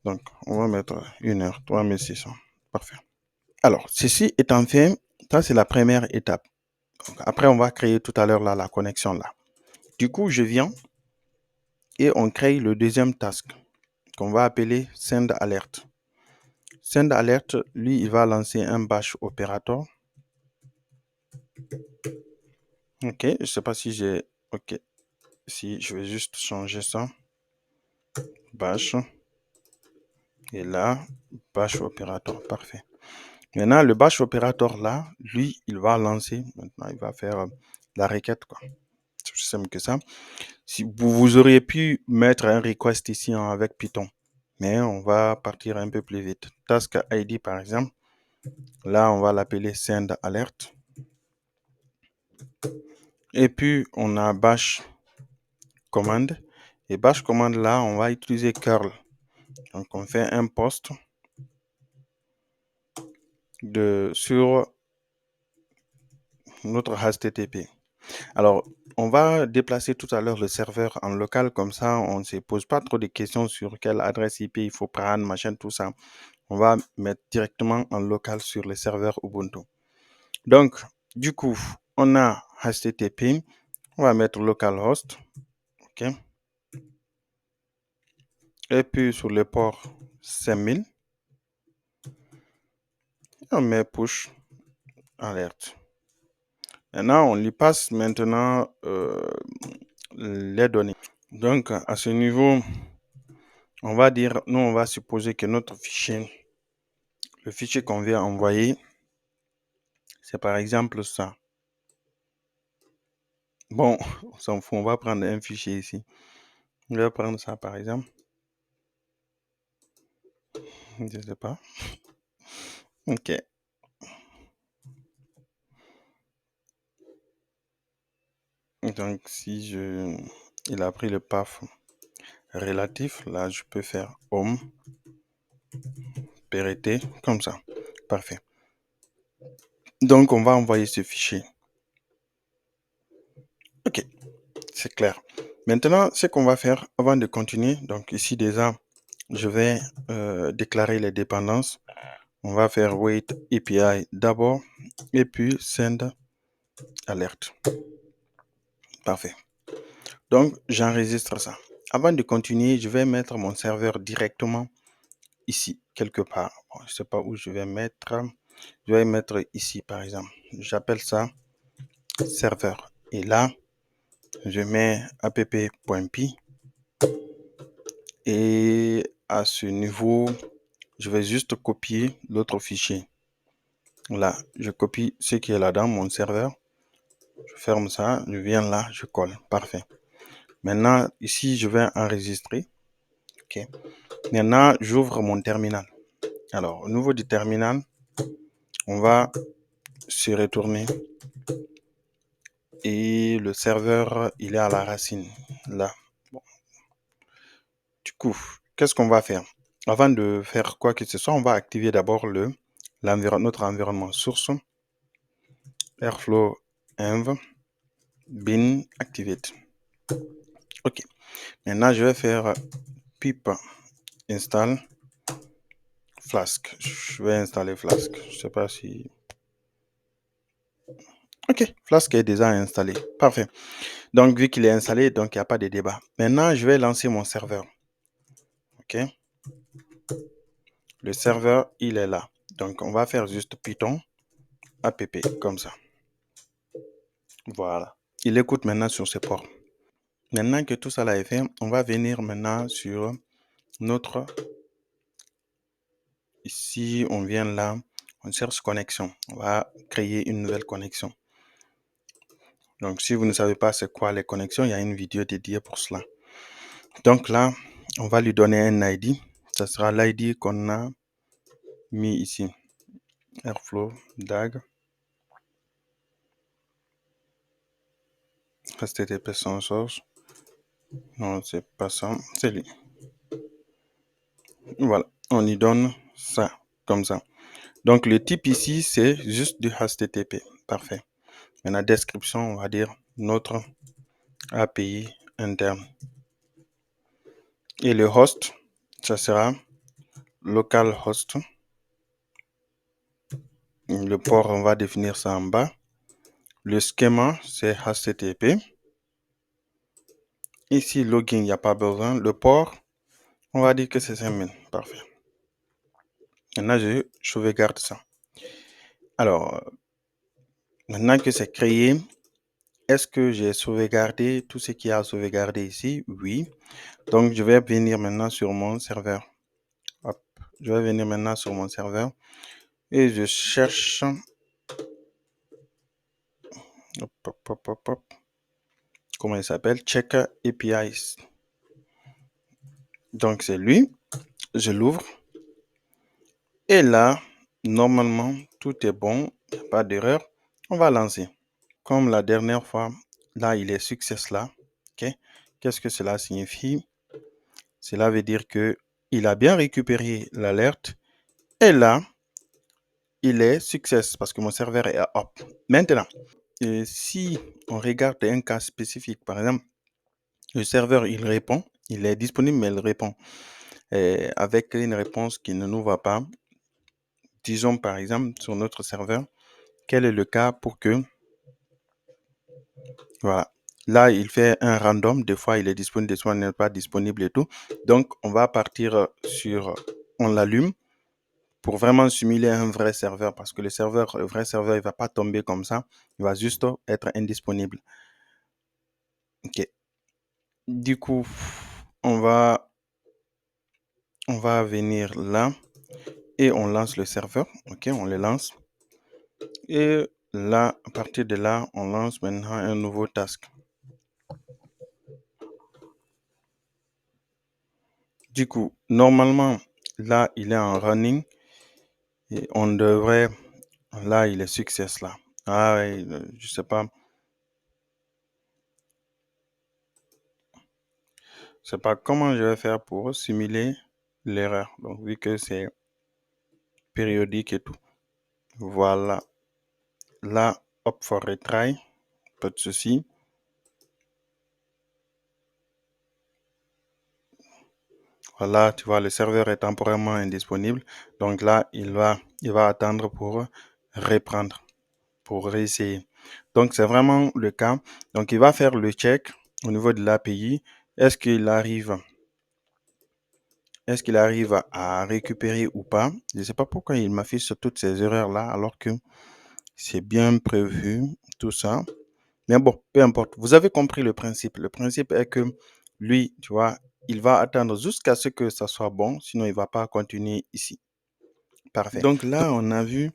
Donc, on va mettre 1 heure, 3600. Parfait. Alors, ceci étant fait, ça, c'est la première étape. Donc, après, on va créer tout à l'heure là la connexion là. Du coup, je viens et on crée le deuxième task qu'on va appeler send alert. Send alert, lui, il va lancer un bash operator. Ok, je ne sais pas si j'ai... Ok, si je vais juste changer ça. Bash. Et là, bash operator, parfait. Maintenant, le bash operator là, lui, il va lancer, maintenant, il va faire la requête, quoi. C'est aussi simple que ça. Si vous auriez pu mettre un request ici avec Python, mais on va partir un peu plus vite. Task ID, par exemple, là, on va l'appeler send alert. Et puis, on a bash command. Et bash command, là, on va utiliser curl. Donc, on fait un post sur notre HTTP. Alors, on va déplacer tout à l'heure le serveur en local, comme ça, on ne se pose pas trop de questions sur quelle adresse IP il faut prendre, machin, tout ça. On va mettre directement en local sur le serveur Ubuntu. Donc, du coup, on a HTTP, on va mettre localhost, ok. Et puis sur le port 5000, on met push alert. Maintenant, on lui passe maintenant les données. Donc, à ce niveau, on va dire, nous, on va supposer que notre fichier, le fichier qu'on vient envoyer, c'est par exemple ça. Bon, on s'en fout, on va prendre un fichier ici. On va prendre ça par exemple. Je ne sais pas. Ok. Donc, si il a pris le path relatif, là, je peux faire home, PRT, comme ça. Parfait. Donc, on va envoyer ce fichier. OK, c'est clair. Maintenant, ce qu'on va faire avant de continuer, donc ici déjà, je vais déclarer les dépendances. On va faire wait API d'abord et puis send alert. Parfait. Donc, j'enregistre ça. Avant de continuer, je vais mettre mon serveur directement ici, quelque part. Bon, je ne sais pas où je vais mettre. Je vais mettre ici, par exemple. J'appelle ça serveur. Et là, je mets app.py. Et à ce niveau, je vais juste copier l'autre fichier. Là, je copie ce qui est là dans mon serveur. Je ferme ça, je viens là, je colle. Parfait. Maintenant, ici, je vais enregistrer. OK. Maintenant, j'ouvre mon terminal. Alors, au niveau du terminal, on va se retourner. Et le serveur, il est à la racine. Là. Bon. Du coup, qu'est-ce qu'on va faire? Avant de faire quoi que ce soit, on va activer d'abord notre environnement source. Airflow env bin activate. OK. Maintenant, je vais faire pip install Flask. Je vais installer Flask. Je ne sais pas si... OK, Flask est déjà installé. Parfait. Donc, vu qu'il est installé, donc il n'y a pas de débat. Maintenant, je vais lancer mon serveur. OK. Le serveur, il est là. Donc, on va faire juste Python app comme ça. Voilà. Il écoute maintenant sur ce port. Maintenant que tout ça là est fait, on va venir maintenant sur notre... Ici, on vient là, on cherche connexion. On va créer une nouvelle connexion. Donc, si vous ne savez pas c'est quoi les connexions, il y a une vidéo dédiée pour cela. Donc là, on va lui donner un ID. Ce sera l'ID qu'on a mis ici. Airflow, DAG, HTTP sans source. Non, c'est pas ça, c'est lui. Voilà, on y donne ça, comme ça. Donc le type ici, c'est juste du HTTP. Parfait. Maintenant, description, on va dire notre API interne. Et le host, ça sera localhost. Le port, on va définir ça en bas. Le schéma, c'est HTTP. Ici, login, il n'y a pas besoin. Le port, on va dire que c'est 5000. Parfait. Maintenant, je sauvegarde ça. Alors, maintenant que c'est créé, est-ce que j'ai sauvegardé tout ce qu'il y a à sauvegarder ici? Oui. Donc, je vais venir maintenant sur mon serveur. Hop. Je vais venir maintenant sur mon serveur et je cherche. Hop, hop, hop, hop, hop. Comment il s'appelle? Check APIs. Donc, c'est lui. Je l'ouvre. Et là, normalement, tout est bon. Pas d'erreur. On va lancer. Comme la dernière fois, là, il est success là. OK? Qu'est-ce que cela signifie? Cela veut dire que il a bien récupéré l'alerte. Et là, il est success parce que mon serveur est up. Maintenant, si on regarde un cas spécifique, par exemple, le serveur, il répond, il est disponible, mais il répond avec une réponse qui ne nous va pas. Disons, par exemple, sur notre serveur, quel est le cas pour que, voilà, là, il fait un random. Des fois, il est disponible, des fois, il n'est pas disponible et tout. Donc, on va partir sur, on l'allume pour vraiment simuler un vrai serveur parce que le vrai serveur, il va pas tomber comme ça. Il va juste être indisponible. OK. Du coup, on va venir là et on lance le serveur. OK, on le lance. Et là, à partir de là, on lance maintenant un nouveau task. Du coup, normalement, là, il est en running et on devrait, là, il est success là. Ah oui, je sais pas. sais pas comment je vais faire pour simuler l'erreur. Donc, vu que c'est périodique et tout. Voilà. Là, hop for retry. Pas de souci. Voilà, tu vois, le serveur est temporairement indisponible. Donc là, il va attendre pour reprendre, pour réessayer. Donc, c'est vraiment le cas. Donc, il va faire le check au niveau de l'API. Est-ce qu'il arrive, est-ce qu'il arrive à récupérer ou pas? Je ne sais pas pourquoi il m'affiche toutes ces erreurs-là, alors que c'est bien prévu, tout ça. Mais bon, peu importe. Vous avez compris le principe. Le principe est que lui, tu vois, il va attendre jusqu'à ce que ça soit bon, sinon il ne va pas continuer ici. Parfait. Donc là, on a vu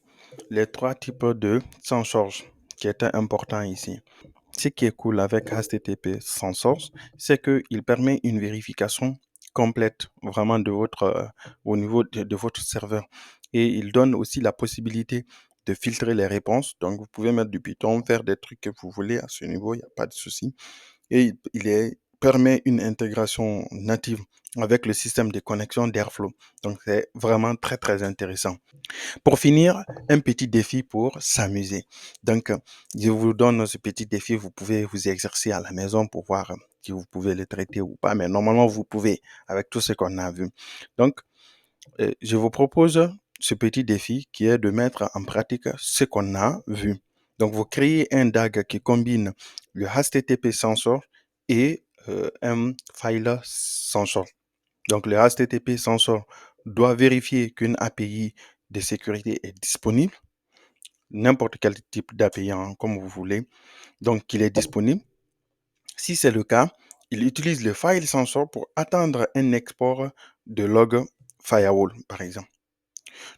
les trois types de sans charge qui étaient importants ici. Ce qui est cool avec HTTP sans source, c'est qu'il permet une vérification complète vraiment de au niveau de votre serveur. Et il donne aussi la possibilité de filtrer les réponses. Donc, vous pouvez mettre du Python, faire des trucs que vous voulez à ce niveau, il n'y a pas de souci. Et permet une intégration native avec le système de connexion d'Airflow. Donc, c'est vraiment très, très intéressant. Pour finir, un petit défi pour s'amuser. Donc, je vous donne ce petit défi. Vous pouvez vous exercer à la maison pour voir si vous pouvez le traiter ou pas. Mais normalement, vous pouvez avec tout ce qu'on a vu. Donc, je vous propose ce petit défi qui est de mettre en pratique ce qu'on a vu. Donc, vous créez un DAG qui combine le HTTP sensor et un file sensor. Donc, le HTTP sensor doit vérifier qu'une API de sécurité est disponible, n'importe quel type d'API, comme vous voulez, donc qu'il est disponible. Si c'est le cas, il utilise le file sensor pour attendre un export de log firewall, par exemple.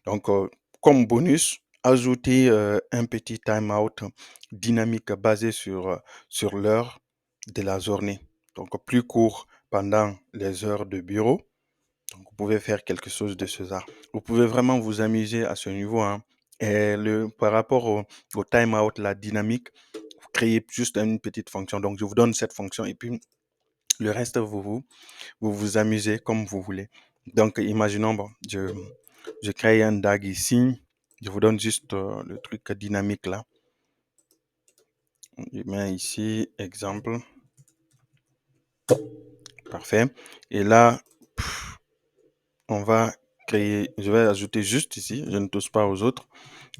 Donc, comme bonus, ajoutez un petit timeout dynamique basé sur l'heure de la journée. Donc, plus court pendant les heures de bureau. Donc, vous pouvez faire quelque chose de ce genre. Vous pouvez vraiment vous amuser à ce niveau, hein. Et par rapport au timeout, la dynamique, vous créez juste une petite fonction. Donc, je vous donne cette fonction et puis le reste, vous amusez comme vous voulez. Donc, imaginons, bon, je crée un DAG ici. Je vous donne juste le truc dynamique là. Je mets ici, exemple. Parfait. Et là, on va créer, je vais ajouter juste ici, je ne touche pas aux autres.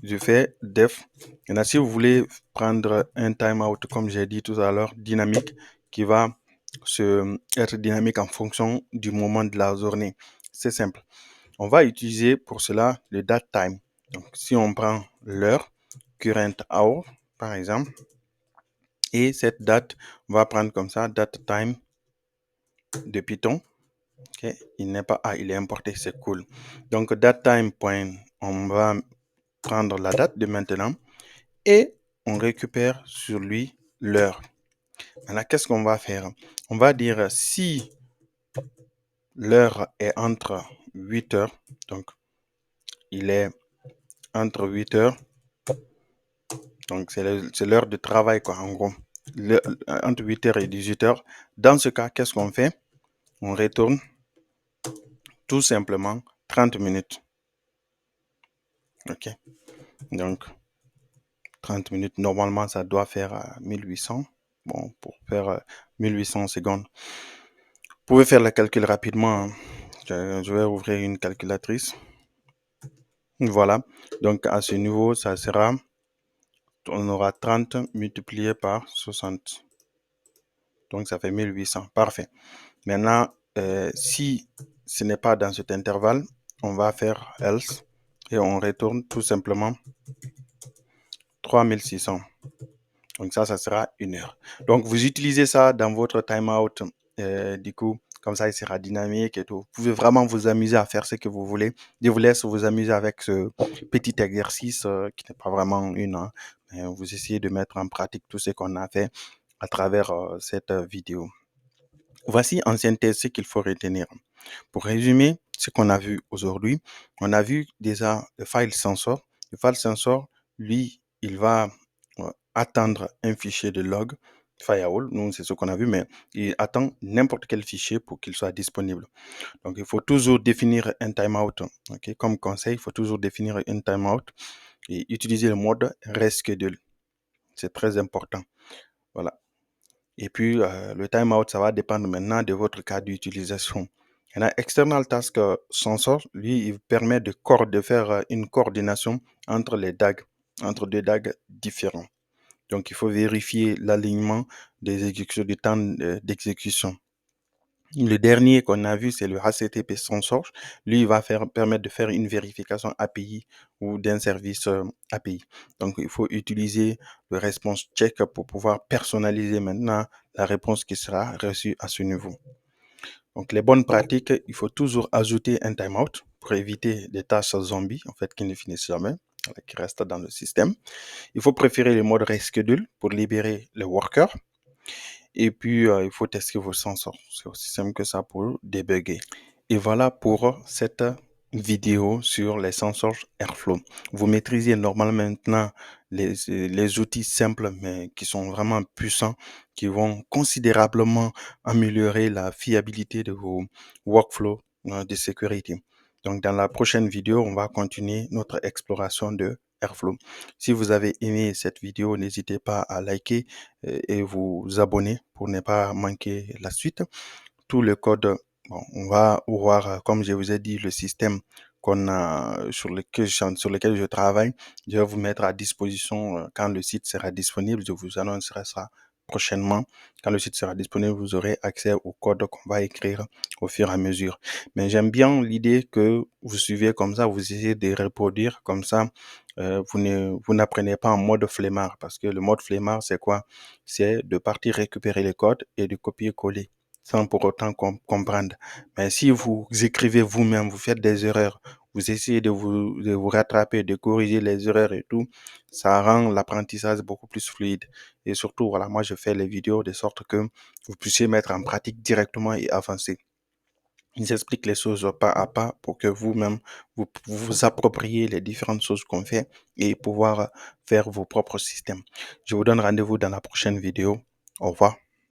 Je fais def. Et là, si vous voulez prendre un timeout, comme j'ai dit tout à l'heure, dynamique, qui va être dynamique en fonction du moment de la journée. C'est simple. On va utiliser pour cela le datetime. Donc, si on prend l'heure, current hour, par exemple, et cette date, on va prendre comme ça, datetime de Python. Okay. Il n'est pas, il est importé, c'est cool. Donc, datetime point, on va prendre la date de maintenant et on récupère sur lui l'heure. Maintenant, qu'est-ce qu'on va faire? On va dire si l'heure est entre 8 heures, donc il est entre 8 heures, donc c'est l'heure de travail, quoi, en gros. Entre 8 heures et 18 heures. Dans ce cas, qu'est-ce qu'on fait? On retourne tout simplement 30 minutes. OK. Donc, 30 minutes, normalement, ça doit faire 1800. Bon, pour faire 1800 secondes. Vous pouvez faire le calcul rapidement, hein. Je vais ouvrir une calculatrice. Voilà. Donc, à ce niveau, ça sera, on aura 30 multiplié par 60. Donc, ça fait 1800. Parfait. Maintenant, si ce n'est pas dans cet intervalle, on va faire else et on retourne tout simplement 3600. Donc ça sera 1 heure. Donc, vous utilisez ça dans votre timeout. Du coup, comme ça, il sera dynamique et tout. Vous pouvez vraiment vous amuser à faire ce que vous voulez. Je vous laisse vous amuser avec ce petit exercice qui n'est pas vraiment une, hein, mais vous essayez de mettre en pratique tout ce qu'on a fait à travers cette vidéo. Voici en synthèse ce qu'il faut retenir. Pour résumer ce qu'on a vu aujourd'hui, on a vu déjà le file sensor. Le file sensor, lui, il va attendre un fichier de log firewall. Nous, c'est ce qu'on a vu, mais il attend n'importe quel fichier pour qu'il soit disponible. Donc, il faut toujours définir un timeout. Ok, comme conseil, il faut toujours définir un timeout et utiliser le mode reschedule. C'est très important. Voilà. Et puis, le timeout, ça va dépendre maintenant de votre cas d'utilisation. Il y a External Task Sensor, lui, il permet de faire une coordination entre les DAG, entre deux DAG différents. Donc, il faut vérifier l'alignement des exécutions, du temps d'exécution. Le dernier qu'on a vu, c'est le HTTP Sensor. Lui, il va permettre de faire une vérification API ou d'un service API. Donc, il faut utiliser le response check pour pouvoir personnaliser maintenant la réponse qui sera reçue à ce niveau. Donc, les bonnes pratiques, il faut toujours ajouter un timeout pour éviter des tâches zombies, en fait, qui ne finissent jamais, qui restent dans le système. Il faut préférer le mode reschedule pour libérer le worker. Et puis, il faut tester vos sensors. C'est aussi simple que ça pour débugger. Et voilà pour cette vidéo sur les sensors Airflow. Vous maîtrisez normalement maintenant les outils simples, mais qui sont vraiment puissants, qui vont considérablement améliorer la fiabilité de vos workflows de sécurité. Donc, dans la prochaine vidéo, on va continuer notre exploration de Airflow. Si vous avez aimé cette vidéo, n'hésitez pas à liker et vous abonner pour ne pas manquer la suite. Tout le code, bon, on va voir, comme je vous ai dit, le système qu'on a, sur lequel je travaille. Je vais vous mettre à disposition quand le site sera disponible. Je vous annoncerai ça prochainement. Quand le site sera disponible, vous aurez accès au code qu'on va écrire au fur et à mesure. Mais j'aime bien l'idée que vous suivez comme ça, vous essayez de reproduire comme ça. Vous n'apprenez pas en mode flemmard, parce que le mode flemmard, c'est quoi? C'est de partir récupérer les codes et de copier-coller sans pour autant comprendre. Mais si vous écrivez vous-même, vous faites des erreurs, vous essayez de vous rattraper, de corriger les erreurs et tout, ça rend l'apprentissage beaucoup plus fluide. Et surtout, voilà, moi, je fais les vidéos de sorte que vous puissiez mettre en pratique directement et avancer. J'explique les choses pas à pas pour que vous-même, vous appropriez les différentes choses qu'on fait et pouvoir faire vos propres systèmes. Je vous donne rendez-vous dans la prochaine vidéo. Au revoir.